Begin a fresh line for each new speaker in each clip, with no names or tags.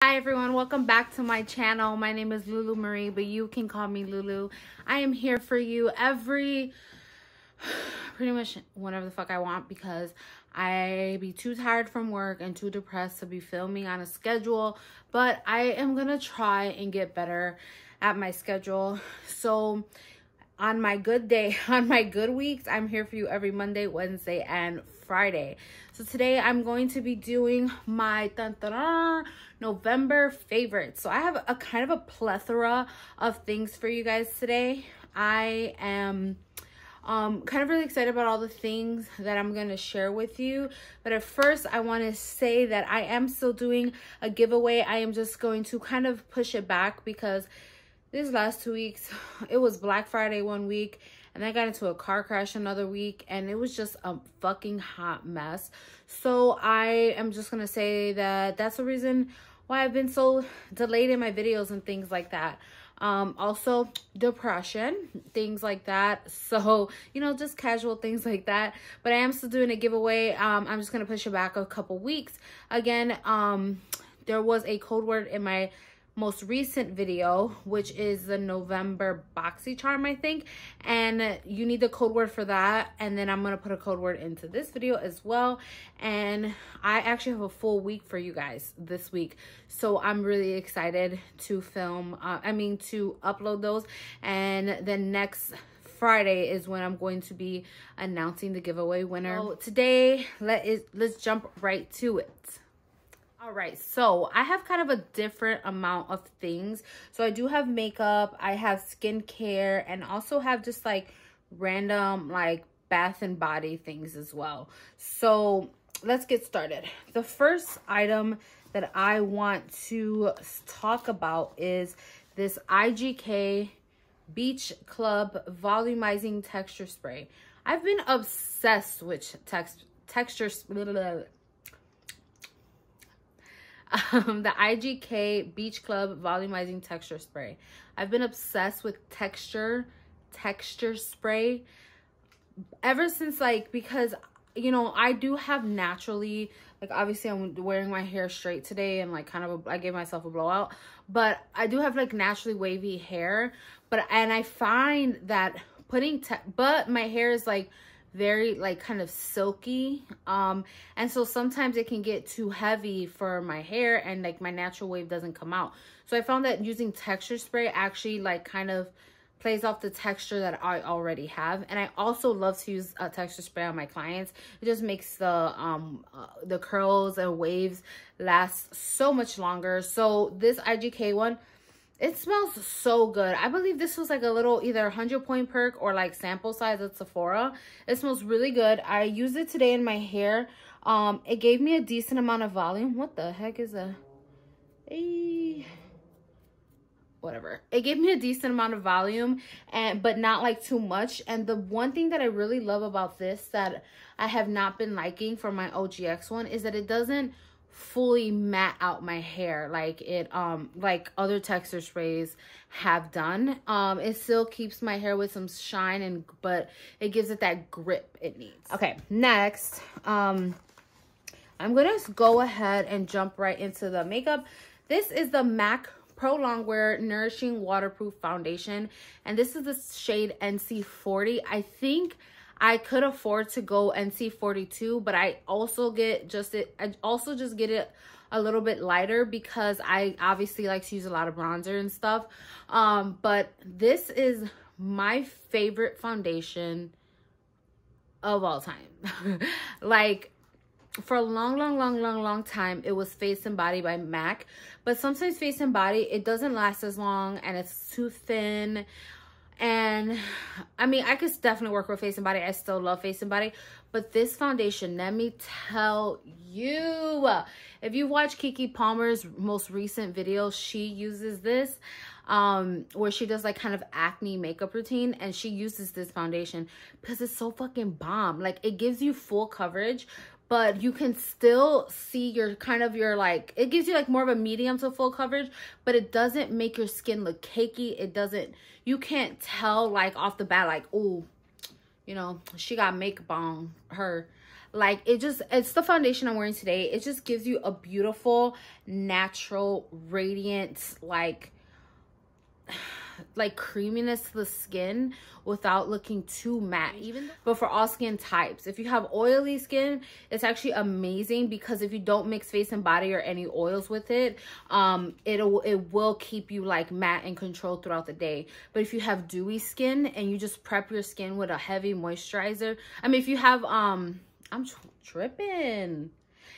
Hi everyone, welcome back to my channel. My name is Lulu Marie, but you can call me Lulu. I am here for you pretty much whenever the fuck I want, because I be too tired from work and too depressed to be filming on a schedule, but I am gonna try and get better at my schedule. So on my good day, on my good weeks, I'm here for you every Monday, Wednesday, and Friday. So today I'm going to be doing my November favorites. So I have a kind of a plethora of things for you guys today. I am kind of really excited about all the things that I'm going to share with you. But at first, I want to say that I am still doing a giveaway. I am just going to kind of push it back because these last 2 weeks, it was Black Friday one week, and then I got into a car crash another week, and it was just a fucking hot mess. So I am just going to say that that's the reason why I've been so delayed in my videos and things like that. Also depression, things like that. So, you know, just casual things like that. But I am still doing a giveaway. I'm just going to push it back a couple weeks. Again, there was a code word in my most recent video, which is the November BoxyCharm, I think, and you need the code word for that. And then I'm gonna put a code word into this video as well, and I actually have a full week for you guys this week, so I'm really excited to film to upload those. And then next Friday is when I'm going to be announcing the giveaway winner. So today, let's jump right to it. All right, so I have kind of a different amount of things. So I do have makeup, I have skincare, and also have just like random like bath and body things as well. So let's get started. The first item that I want to talk about is this IGK Beach Club Volumizing Texture Spray. I've been obsessed with the IGK Beach Club Volumizing Texture Spray. I've been obsessed with texture spray ever since, like, because, you know, I do have naturally, like, obviously I'm wearing my hair straight today and like kind of I gave myself a blowout, but I do have like naturally wavy hair, and I find that but my hair is like very like kind of silky, and so sometimes it can get too heavy for my hair and like my natural wave doesn't come out. So I found that using texture spray actually like kind of plays off the texture that I already have. And I also love to use a texture spray on my clients. It just makes the curls and waves last so much longer. So this IGK one, it smells so good. I believe this was like a little either 100 point perk or like sample size at Sephora. It smells really good. I used it today in my hair. It gave me a decent amount of volume. What the heck is whatever. It gave me a decent amount of volume, but not like too much. And the one thing that I really love about this that I have not been liking for my OGX one is that it doesn't fully matte out my hair like it like other texture sprays have done. It still keeps my hair with some shine, but it gives it that grip it needs. Okay, next, I'm gonna go ahead and jump right into the makeup. This is the MAC Pro Longwear Nourishing Waterproof Foundation, and this is the shade NC40. I think I could afford to go NC42, but I also just get it a little bit lighter because I obviously like to use a lot of bronzer and stuff. But this is my favorite foundation of all time. Like, for a long time, it was Face and Body by MAC. But sometimes Face and Body, it doesn't last as long and it's too thin. And I mean, I could definitely work with Face and Body. I still love Face and Body. But this foundation, let me tell you, if you watch Kiki Palmer's most recent video, she uses this where she does like kind of acne makeup routine, and she uses this foundation because it's so fucking bomb. Like, it gives you full coverage, but you can still see like, it gives you like more of a medium to full coverage, but it doesn't make your skin look cakey. You can't tell like off the bat, like, oh, you know, she got makeup on her. Like, it's the foundation I'm wearing today. It just gives you a beautiful, natural, radiant, like creaminess to the skin without looking too matte. But for all skin types, if you have oily skin, it's actually amazing, because if you don't mix face and body or any oils with it, it will keep you like matte and controlled throughout the day. But if you have dewy skin and you just prep your skin with a heavy moisturizer, I mean, if you have I'm tripping.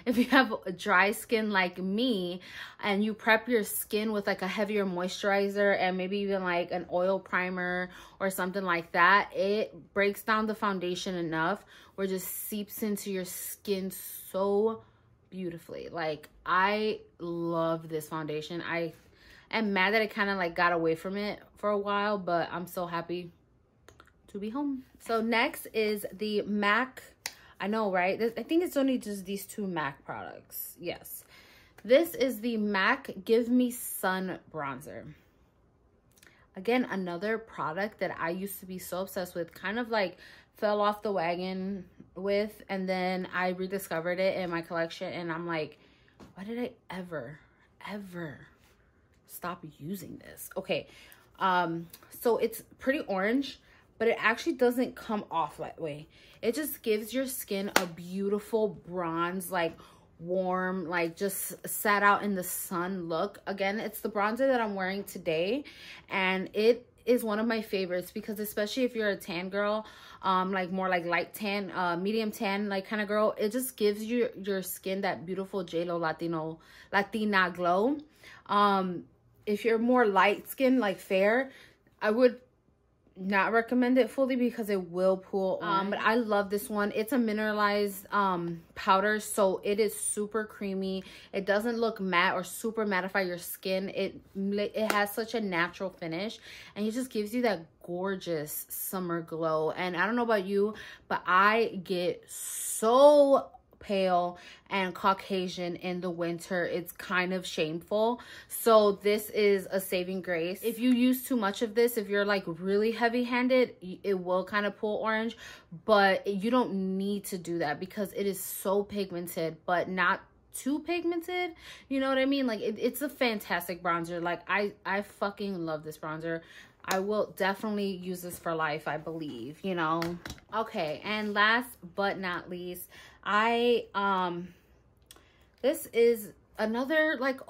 If you have dry skin like me and you prep your skin with like a heavier moisturizer and maybe even like an oil primer or something like that, it breaks down the foundation enough where it just seeps into your skin so beautifully. Like, I love this foundation. I am mad that I kind of like got away from it for a while, but I'm so happy to be home. So next is the MAC. I know, right? I think it's only just these two MAC products. Yes. This is the MAC Give Me Sun Bronzer. Again, another product that I used to be so obsessed with, kind of like fell off the wagon with, and then I rediscovered it in my collection, and I'm like, why did I ever stop using this? Okay. So it's pretty orange, but it actually doesn't come off that way. It just gives your skin a beautiful bronze, like warm, like just sat out in the sun look. Again, it's the bronzer that I'm wearing today, and it is one of my favorites, because especially if you're a tan girl, like more like light tan, medium tan, like kind of girl, it just gives you your skin that beautiful J-Lo Latina glow. If you're more light skin, like fair, I would not recommend it fully because it will pull on. But I love this one. It's a mineralized powder, so it is super creamy. It doesn't look matte or super mattify your skin. It has such a natural finish, and it just gives you that gorgeous summer glow. And I don't know about you, but I get so pale and Caucasian in the winter. It's kind of shameful, so this is a saving grace. If you use too much of this, if you're like really heavy-handed, it will kind of pull orange, but you don't need to do that because it is so pigmented, but not too pigmented, you know what I mean? Like, it's a fantastic bronzer. Like, I fucking love this bronzer. I will definitely use this for life, I believe, you know. Okay, and last but not least, this is another like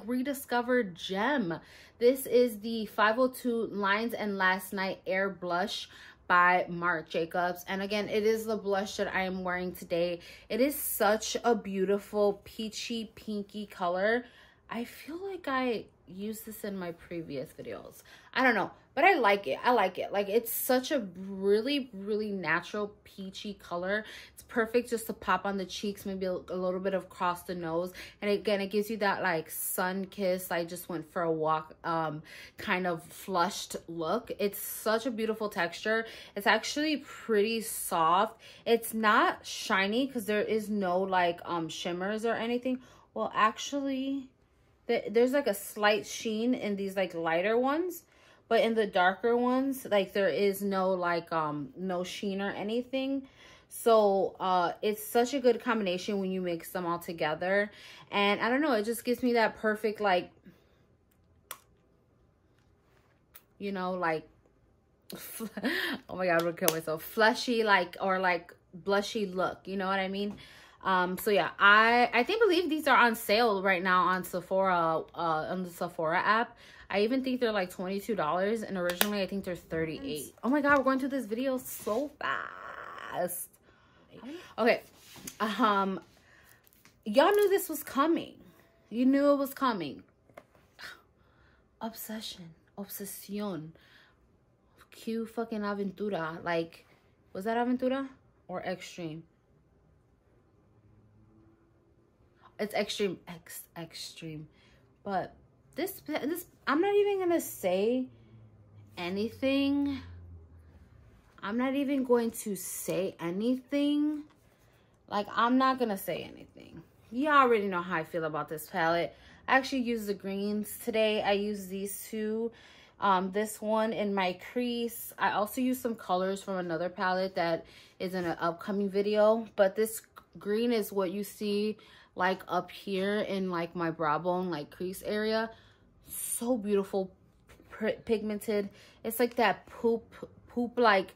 rediscovered gem. This is the 502 Lines and Last Night Air Blush by Marc Jacobs. And again, it is the blush that I am wearing today. It is such a beautiful peachy pinky color. I feel like I used this in my previous videos. I don't know, but I like it. I like it. Like, it's such a really, really natural peachy color. It's perfect just to pop on the cheeks, maybe a little bit across the nose. And again, it gives you that like sun kiss, I just went for a walk kind of flushed look. It's such a beautiful texture. It's actually pretty soft. It's not shiny because there is no like shimmers or anything. Well, actually, there's like a slight sheen in these like lighter ones, but in the darker ones, like there is no like no sheen or anything. So it's such a good combination when you mix them all together. And I don't know, it just gives me that perfect, like, you know, like oh my god, I'm gonna kill myself, fleshy, like, or like blushy look, you know what I mean? So yeah, I believe these are on sale right now on Sephora, on the Sephora app. I even think they're like $22, and originally I think they're $38. Oh my god, we're going through this video so fast. Okay, y'all knew this was coming. You knew it was coming. Obsession, Q fucking Aventura. Like, was that Aventura or Extreme? It's Extreme, Extreme. But this, I'm not even gonna say anything. I'm not even going to say anything. Like, I'm not gonna say anything. You already know how I feel about this palette. I actually used the greens today. I used these two. This one in my crease. I also use some colors from another palette that is in an upcoming video, but this green is what you see like up here in like my brow bone, like crease area. So beautiful, pigmented. It's like that poopy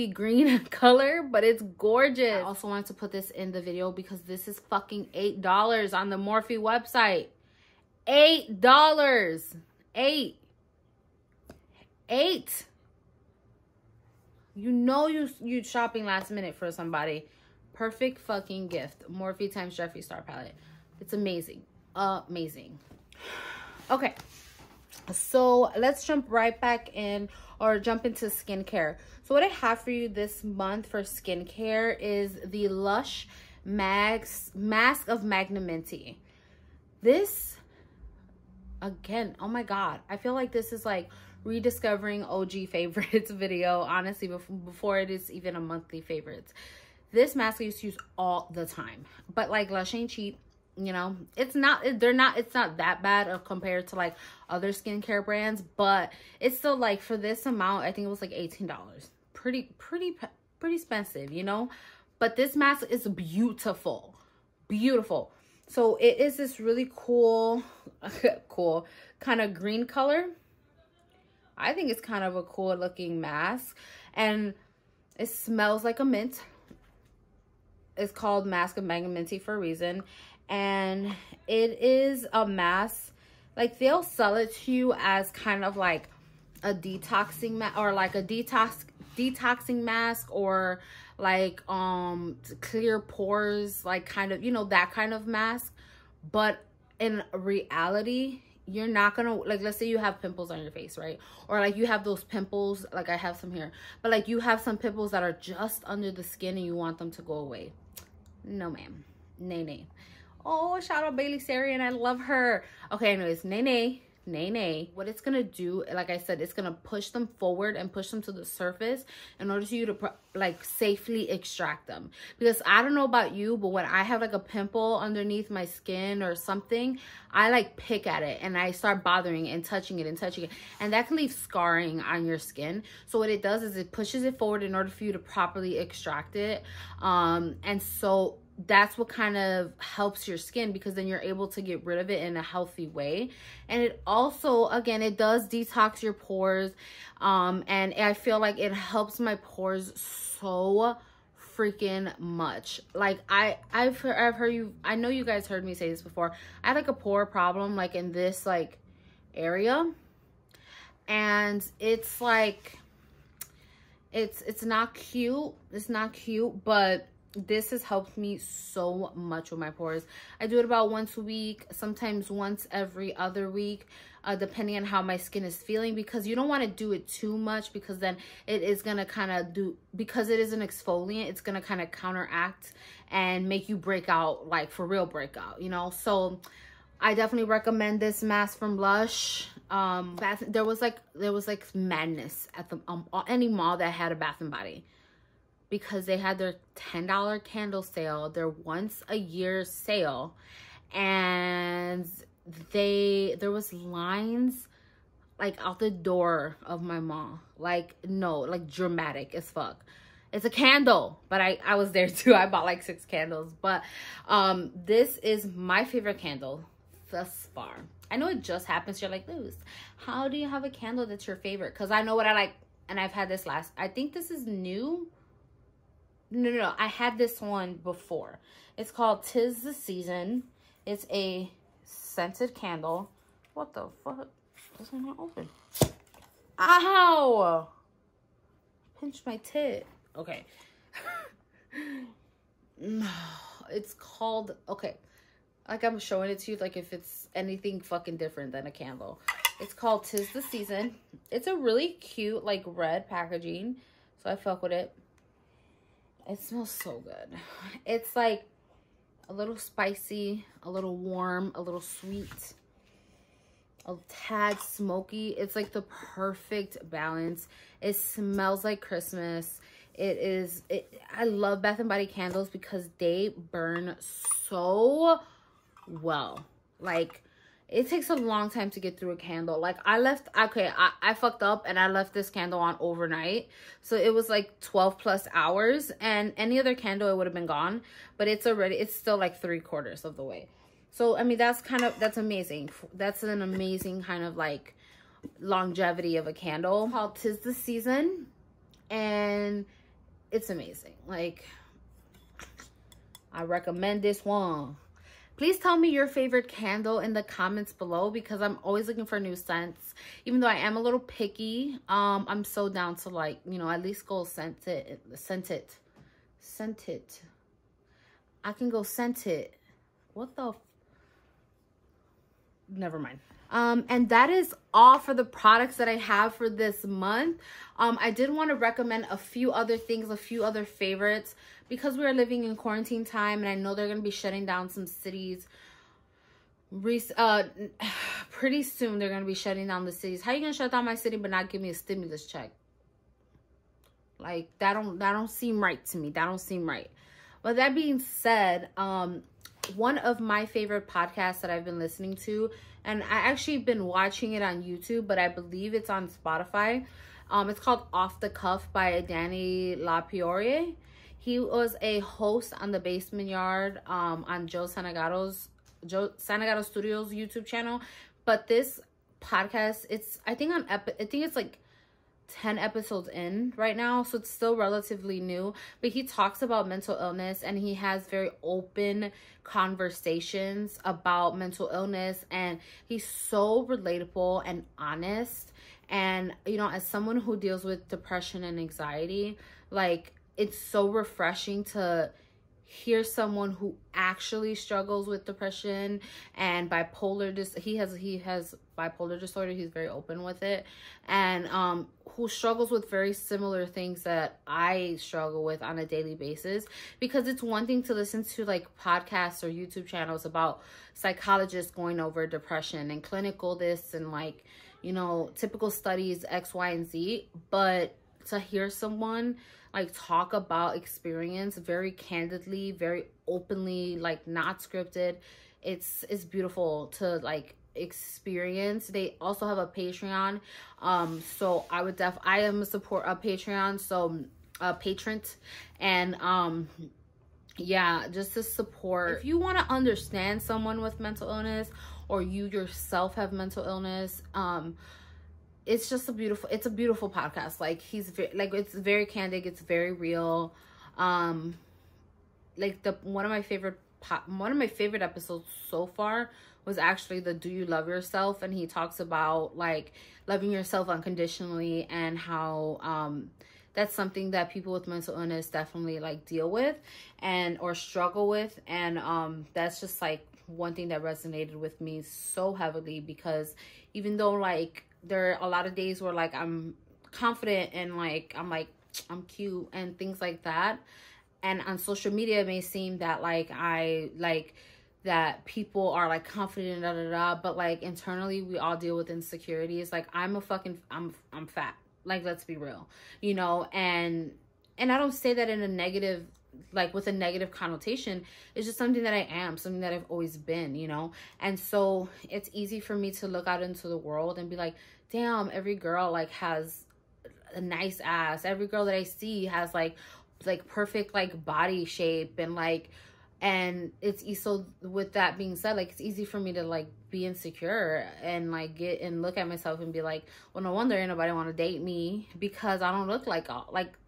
green color, but it's gorgeous. I also wanted to put this in the video because this is fucking $8 on the Morphe website. $8. $8. You know you shopping last minute for somebody. Perfect fucking gift. Morphe times Jeffree Star palette. It's amazing. Amazing. Okay. So let's jump right back in, or jump into skincare. So what I have for you this month for skincare is the Lush Mask of Magnamenti. This, again, oh my god, I feel like this is like rediscovering OG favorites video, honestly, before it is even a monthly favorites. This mask I used to use all the time, but like Lush ain't cheap, you know. It's not that bad compared to like other skincare brands, but it's still like, for this amount, I think it was like $18. Pretty expensive, you know. But this mask is beautiful. So it is this really cool kind of green color. I think it's kind of a cool looking mask, and it smells like a mint. It's called Mask of Magnamenti for a reason, and it is a mask, like they'll sell it to you as kind of like a detoxing mask, or like a detoxing mask, or like clear pores, like kind of, you know, that kind of mask. But in reality, you're not gonna, like, let's say you have pimples on your face, right? Or like you have those pimples, like I have some here, but like you have some pimples that are just under the skin and you want them to go away. No, ma'am. Nay. Oh, shout out Bailey Sarian. I love her. Okay, anyways, nay. What it's gonna do, like I said, it's gonna push them forward and push them to the surface in order for you to like safely extract them. Because I don't know about you, but when I have like a pimple underneath my skin or something, I like pick at it and I start bothering and touching it, and that can leave scarring on your skin. So what it does is it pushes it forward in order for you to properly extract it. And so that's what kind of helps your skin, because then you're able to get rid of it in a healthy way. And it also, again, it does detox your pores, and I feel like it helps my pores so freaking much. Like I've heard you, I know you guys heard me say this before, I have like a pore problem, like in this like area, and it's like it's not cute, but this has helped me so much with my pores. I do it about once a week, sometimes once every other week, depending on how my skin is feeling, because you don't want to do it too much, because then it is going to kind of because it is an exfoliant, it's going to kind of counteract and make you break out, like for real breakout, you know. So I definitely recommend this mask from Lush. There was like madness at the any mall that had a Bath and Body, because they had their $10 candle sale, their once a year sale, and there was lines like out the door of my mall. Like, no, like dramatic as fuck. It's a candle, but I was there too. I bought like 6 candles, but this is my favorite candle thus far. I know it just happens. You're like, Luz, how do you have a candle that's your favorite? Because I know what I like, and I've had this last, I think this is new. No, I had this one before. It's called 'Tis the Season. It's a scented candle. What the fuck? This one not open. Ow! Pinched my tit. Okay. It's called, okay, like I'm showing it to you, like if it's anything fucking different than a candle. It's called 'Tis the Season. It's a really cute, like, red packaging, so I fuck with it. It smells so good. It's like a little spicy, a little warm, a little sweet, a tad smoky. It's like the perfect balance. It smells like Christmas. I love Bath and Body candles because they burn so well. Like, it takes a long time to get through a candle. Like I fucked up and I left this candle on overnight. So it was like 12 plus hours, and any other candle, it would have been gone, but it's still like 3/4 of the way. So, I mean, that's amazing. That's an amazing kind of like longevity of a candle. It's called 'Tis the Season, and it's amazing. Like, I recommend this one. Please tell me your favorite candle in the comments below, because I'm always looking for new scents. Even though I am a little picky, I'm so down to, like, you know, at least go scented. I can go scented. What the never mind. And that is all for the products that I have for this month. I did want to recommend a few other things, a few other favorites, because we are living in quarantine time, and I know they're going to be shutting down some cities. Pretty soon they're going to be shutting down the cities. How you going to shut down my city but not give me a stimulus check? Like, that don't seem right to me. That don't seem right. But that being said, one of my favorite podcasts that I've been listening to, and I actually been watching it on YouTube, but I believe it's on Spotify. It's called Off the Cuff by Danny LaPiore. He was a host on the Basement Yard on Joe Santagato Studios YouTube channel. But this podcast, I think it's like 10 episodes in right now, so it's still relatively new, but he talks about mental illness, and he has very open conversations about mental illness, and he's so relatable and honest. And, you know, as someone who deals with depression and anxiety, like, it's so refreshing to hear someone who actually struggles with depression and bipolar he has bipolar disorder. He's very open with it, and who struggles with very similar things that I struggle with on a daily basis. Because it's one thing to listen to like podcasts or YouTube channels about psychologists going over depression and clinical this and, like, you know, typical studies X, Y, and Z, but to hear someone like talk about experience very candidly, very openly, like not scripted, it's beautiful to like experience. They also have a Patreon, so I am a Patreon, so a patron, and yeah, just to support. If you want to understand someone with mental illness, or you yourself have mental illness, it's just a beautiful podcast. Like, it's very candid, it's very real. Like, one of my favorite episodes so far was actually the Do You Love Yourself, and he talks about like loving yourself unconditionally, and how that's something that people with mental illness definitely like deal with or struggle with. And that's just like one thing that resonated with me so heavily, because even though like there are a lot of days where like I'm confident and like I'm cute and things like that, and on social media it may seem that like that people are like confident, but like internally we all deal with insecurities. Like, I'm fat, like, let's be real, you know. And I don't say that in a negative, like with a negative connotation. It's just something that I am, something that I've always been, you know. And so it's easy for me to look out into the world and be like, damn, every girl like has a nice ass, every girl that I see has like perfect like body shape, and like, and it's so with that being said, like, it's easy for me to like be insecure and like get and look at myself and be like, well, no wonder ain't nobody want to date me, because I don't look like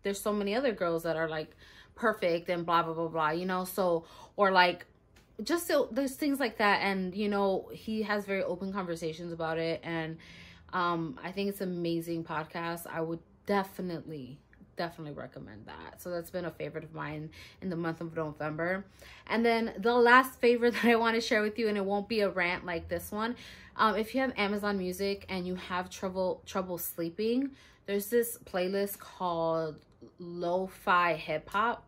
there's so many other girls that are like perfect and blah blah blah blah, you know. So, or like, just so there's things like that. And, you know, he has very open conversations about it, and I think it's an amazing podcast. I would definitely recommend that. So that's been a favorite of mine in the month of November. And then the last favorite that I want to share with you, and it won't be a rant like this one, if you have Amazon Music and you have trouble sleeping, there's this playlist called Lo-Fi Hip Hop.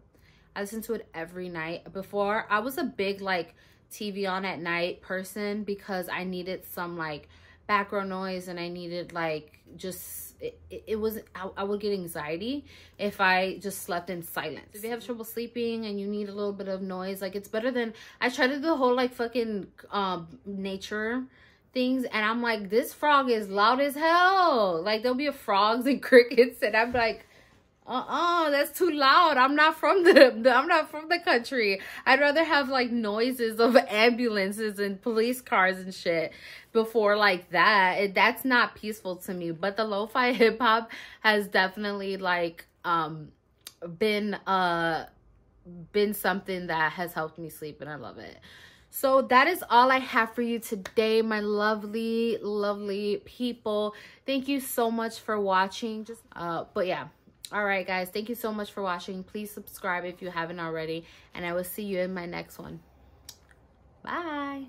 I listen to it every night. Before, I was a big like TV on at night person, because I needed some like background noise, and I needed like just I would get anxiety if I just slept in silence. If you have trouble sleeping and you need a little bit of noise, like, it's better than, I tried to do the whole like fucking nature things, and I'm like, this frog is loud as hell. Like, there'll be frogs and crickets, and I'm like, that's too loud. I'm not from the country. I'd rather have like noises of ambulances and police cars and shit before like that. That's not peaceful to me. But the lo-fi hip hop has definitely like been something that has helped me sleep, and I love it. So that is all I have for you today, my lovely, lovely people. Thank you so much for watching. But yeah. All right, guys. Thank you so much for watching. Please subscribe if you haven't already. And I will see you in my next one. Bye.